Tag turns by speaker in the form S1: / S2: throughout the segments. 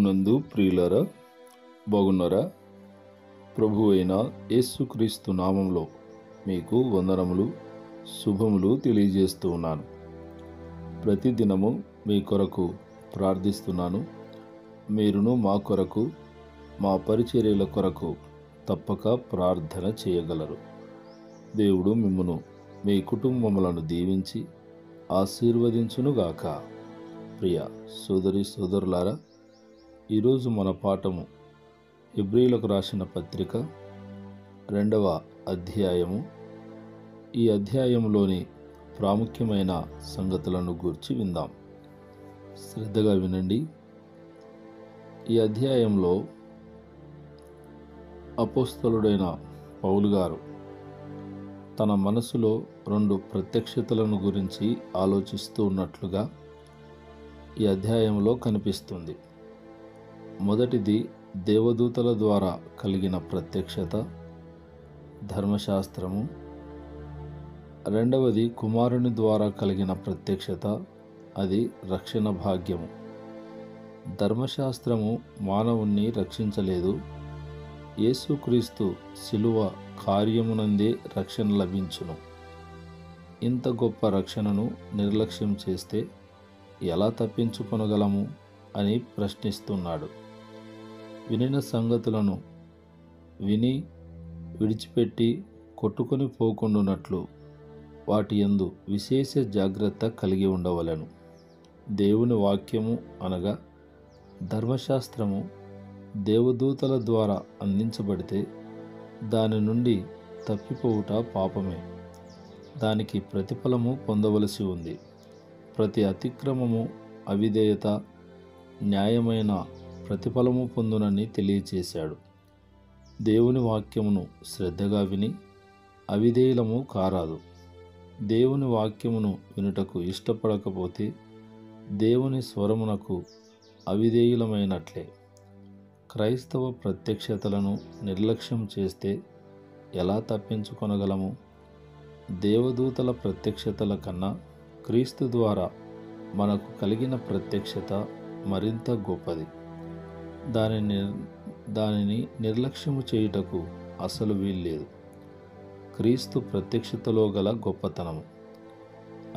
S1: ప్రభువునందు ప్రియులారా, బాగున్నారా? ప్రభు అయిన యేసుక్రీస్తు నామంలో మీకు వందనములు, శుభములు తెలియజేస్తూ ఉన్నాను. ప్రతిదినము మీ కొరకు ప్రార్థిస్తున్నాను. మీరును మా కొరకు, మా పరిచర్యల కొరకు తప్పక ప్రార్థన చేయగలరు. దేవుడు మిమ్మును, మీ కుటుంబములను దీవించి ఆశీర్వదించునుగాక. ప్రియ సోదరి సోదరులారా, ఈరోజు మన పాఠము హెబ్రీయులకు రాసిన పత్రిక 2వ అధ్యాయము. ఈ అధ్యాయంలోని ప్రాముఖ్యమైన సంగతులను గూర్చి విందాం. శ్రద్ధగా వినండి. ఈ అధ్యాయంలో అపోస్తలుడైన పౌలు గారు తన మనసులో 2 ప్రత్యక్షతలను గురించి ఆలోచిస్తూ ఉన్నట్లుగా ఈ అధ్యాయంలో కనిపిస్తుంది. మొదటిది దేవదూతల ద్వారా కలిగిన ప్రత్యక్షత, ధర్మశాస్త్రము. రెండవది కుమారుని ద్వారా కలిగిన ప్రత్యక్షత, అది రక్షణ భాగ్యము. ధర్మశాస్త్రము మానవుణ్ణి రక్షించలేదు. యేసుక్రీస్తు శిలువ కార్యమునందే రక్షణ లభించును. ఇంత గొప్ప రక్షణను నిర్లక్ష్యం చేస్తే ఎలా తప్పించుకొనగలము అని ప్రశ్నిస్తున్నాడు. వినిన సంగతులను విని విడిచిపెట్టి కొట్టుకొని పోకుండునట్లు వాటి యందు విశేష జాగ్రత్త కలిగి ఉండవలెను. దేవుని వాక్యము అనగా ధర్మశాస్త్రము దేవదూతల ద్వారా అందించబడితే దాని నుండి తప్పిపోవుట పాపమే. దానికి ప్రతిఫలము పొందవలసి ఉంది. ప్రతి అతిక్రమము, అవిధేయత న్యాయమైన ప్రతిఫలము పొందునని తెలియచేశాడు. దేవుని వాక్యమును శ్రద్ధగా విని అవిధేయులము కారాదు. దేవుని వాక్యమును వినుటకు ఇష్టపడకపోతే దేవుని స్వరమునకు అవిధేయులమైనట్లే. క్రైస్తవ ప్రత్యక్షతలను నిర్లక్ష్యం చేస్తే ఎలా తప్పించుకొనగలము? దేవదూతల ప్రత్యక్షతల కన్నా క్రీస్తు ద్వారా మనకు కలిగిన ప్రత్యక్షత మరింత గొప్పది. దానిని నిర్లక్ష్యము చేయుటకు అసలు వీల్లేదు. క్రీస్తు ప్రత్యక్షతలో గల గొప్పతనము,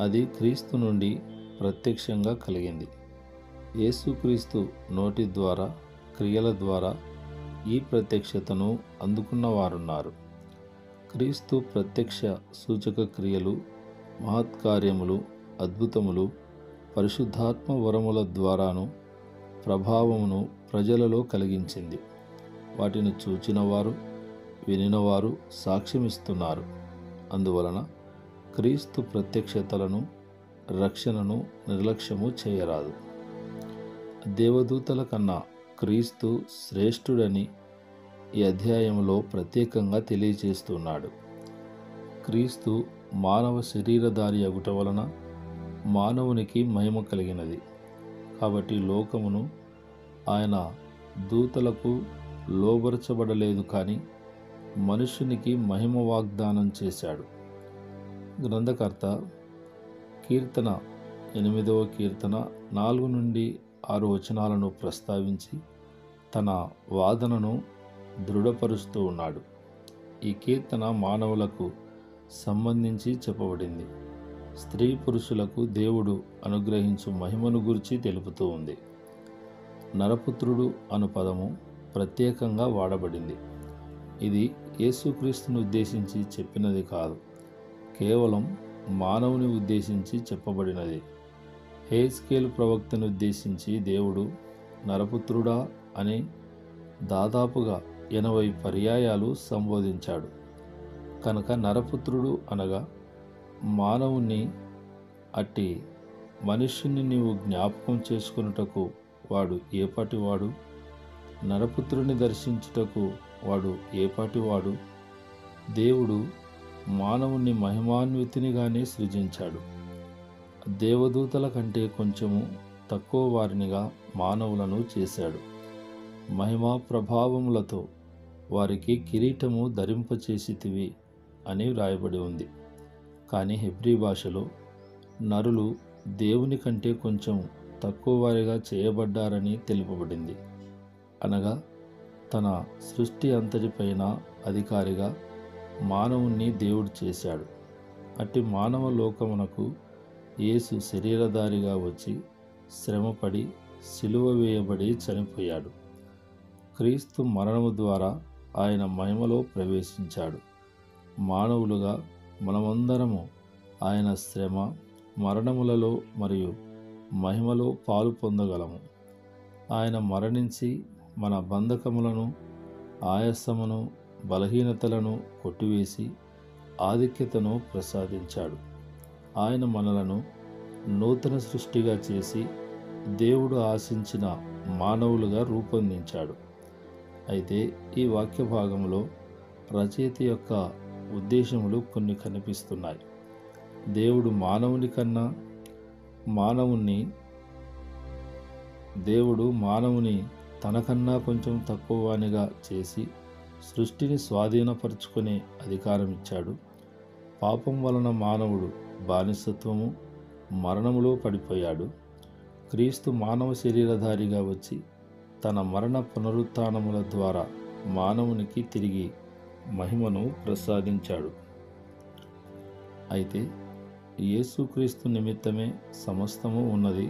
S1: అది క్రీస్తు నుండి ప్రత్యక్షంగా కలిగింది. యేసుక్రీస్తు నోటి ద్వారా, క్రియల ద్వారా ఈ ప్రత్యక్షతను అందుకున్నవారున్నారు. క్రీస్తు ప్రత్యక్ష సూచక క్రియలు, మహత్కార్యములు, అద్భుతములు, పరిశుద్ధాత్మ వరముల ద్వారాను ప్రభావమును ప్రజలలో కలిగించింది. వాటిని చూచినవారు, వినినవారు సాక్ష్యమిస్తున్నారు. అందువలన క్రీస్తు ప్రత్యక్షతలను, రక్షణను నిర్లక్ష్యము చేయరాదు. దేవదూతల కన్నా క్రీస్తు శ్రేష్ఠుడని ఈ అధ్యాయంలో ప్రత్యేకంగా తెలియజేస్తున్నాడు. క్రీస్తు మానవ శరీరధారి అగుట వలన మానవునికి మహిమ కలిగినది. కాబట్టి లోకమును ఆయన దూతలకు లోబరచబడలేదు, కానీ మనుషునికి మహిమ వాగ్దానం చేశాడు. గ్రంథకర్త కీర్తన 8వ కీర్తన 4 నుండి 6 వచనాలను ప్రస్తావించి తన వాదనను దృఢపరుస్తూ ఉన్నాడు. ఈ కీర్తన మానవులకు సంబంధించి చెప్పబడింది. స్త్రీ పురుషులకు దేవుడు అనుగ్రహించు మహిమను గురించి తెలుపుతూ ఉంది. నరపుత్రుడు అను పదము ప్రత్యేకంగా వాడబడింది. ఇది యేసుక్రీస్తును ఉద్దేశించి చెప్పినది కాదు, కేవలం మానవుని ఉద్దేశించి చెప్పబడినది. హెజ్కేలు ప్రవక్తను ఉద్దేశించి దేవుడు నరపుత్రుడా అని దాదాపుగా 80 పర్యాయాలు సంబోధించాడు. కనుక నరపుత్రుడు అనగా మానవుని, అట్టి మనుష్యుని నీవు జ్ఞాపకం చేసుకొనుటకు వాడు ఏపాటివాడు? నరపుత్రుని దర్శించుటకు వాడు ఏపాటివాడు? దేవుడు మానవుని మహిమాన్వితునిగానే సృజించాడు. దేవదూతల కంటే కొంచెము తక్కువ వారినిగా మానవులను చేశాడు. మహిమా ప్రభావములతో వారికి కిరీటము ధరింపచేసితివి అని వ్రాయబడి ఉంది. కానీ హెబ్రీ భాషలో నరులు దేవుని కంటే కొంచెం తక్కువ వారిగా చేయబడ్డారని తెలుపబడింది. అనగా తన సృష్టి అంతటిపైన అధికారిగా మానవుణ్ణి దేవుడు చేశాడు. అట్టి మానవ లోకమునకు యేసు శరీరధారిగా వచ్చి శ్రమపడి సిలువ వేయబడి చనిపోయాడు. క్రీస్తు మరణము ద్వారా ఆయన మహిమలో ప్రవేశించాడు. మానవులుగా మనమందరము ఆయన శ్రమ మరణములలో మరియు మహిమలో పాలు పొందగలము. ఆయన మరణించి మన బంధకములను, ఆయాసమును, బలహీనతలను కొట్టివేసి ఆధిక్యతను ప్రసాదించాడు. ఆయన మనలను నూతన సృష్టిగా చేసి దేవుడు ఆశించిన మానవులుగా రూపొందించాడు. అయితే ఈ వాక్య భాగంలో రచయిత యొక్క ఉద్దేశములు కొన్ని కనిపిస్తున్నాయి. దేవుడు మానవుని తనకన్నా కొంచెం తక్కువవానిగా చేసి సృష్టిని స్వాధీనపరుచుకునే అధికారం ఇచ్చాడు. పాపం వలన మానవుడు బానిసత్వము, మరణములో పడిపోయాడు. క్రీస్తు మానవ శరీరధారిగా వచ్చి తన మరణ పునరుత్థానముల ద్వారా మానవునికి తిరిగి మహిమను ప్రసాదించాడు. అయితే యేసుక్రీస్తు నిమిత్తమే సమస్తము ఉన్నది,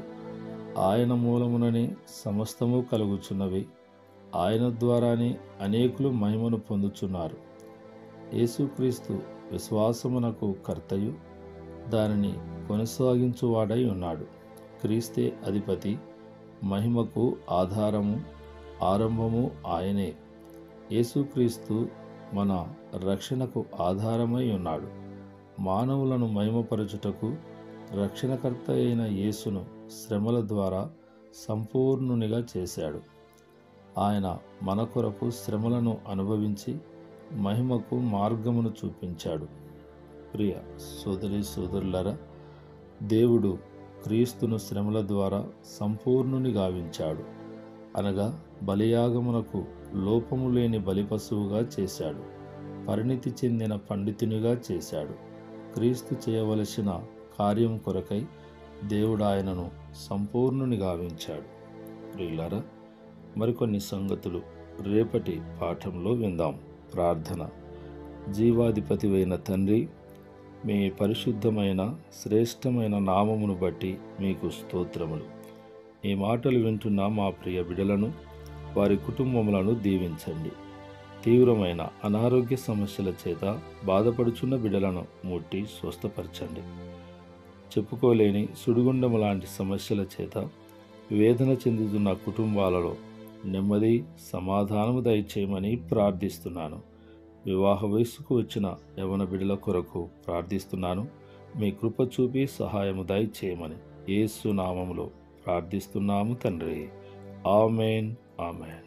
S1: ఆయన మూలముననే సమస్తము కలుగుచున్నవి, ఆయన ద్వారానే అనేకులు మహిమను పొందుచున్నారు. యేసుక్రీస్తు విశ్వాసమునకు కర్తయు దానిని కొనసాగించువాడై ఉన్నాడు. క్రీస్తే అధిపతి, మహిమకు ఆధారము, ఆరంభము ఆయనే. యేసుక్రీస్తు మన రక్షణకు ఆధారమై ఉన్నాడు. మానవులను మహిమపరచుటకు రక్షణకర్త అయిన యేసును శ్రమల ద్వారా సంపూర్ణునిగా చేశాడు. ఆయన మన కొరకు శ్రమలను అనుభవించి మహిమకు మార్గమును చూపించాడు. ప్రియ సోదరి సోదరులారా, దేవుడు క్రీస్తును శ్రమల ద్వారా సంపూర్ణుని గావించాడు. అనగా బలియాగమునకు లోపము లేని బలిపశువుగా చేశాడు. పరిణితి చెందిన పండితునిగా చేశాడు. క్రీస్తు చేయవలసిన కార్యం కొరకై దేవుడు ఆయనను సంపూర్ణుని గావించాడు. ప్రియులారా, మరికొన్ని సంగతులు రేపటి పాఠంలో విందాం. ప్రార్థన. జీవాధిపతివైన తండ్రి, మీ పరిశుద్ధమైన శ్రేష్టమైన నామమును బట్టి మీకు స్తోత్రములు. ఈ మాటలు వింటున్న మా ప్రియ బిడ్డలను, వారి కుటుంబములను దీవించండి. తీవ్రమైన అనారోగ్య సమస్యల చేత బాధపడుచున్న బిడ్డలను ముట్టి స్వస్థపరచండి. చెప్పుకోలేని సుడిగుండము లాంటి సమస్యల చేత వేదన చెందుతున్న కుటుంబాలలో నెమ్మది, సమాధానము దయచేయమని ప్రార్థిస్తున్నాను. వివాహ వయస్సుకు వచ్చిన యవన బిడ్డల కొరకు ప్రార్థిస్తున్నాను. మీ కృప చూపి సహాయము దయచేయమని యేసు నామములో ప్రార్థిస్తున్నాము తండ్రి. ఆమేన్, ఆమేన్.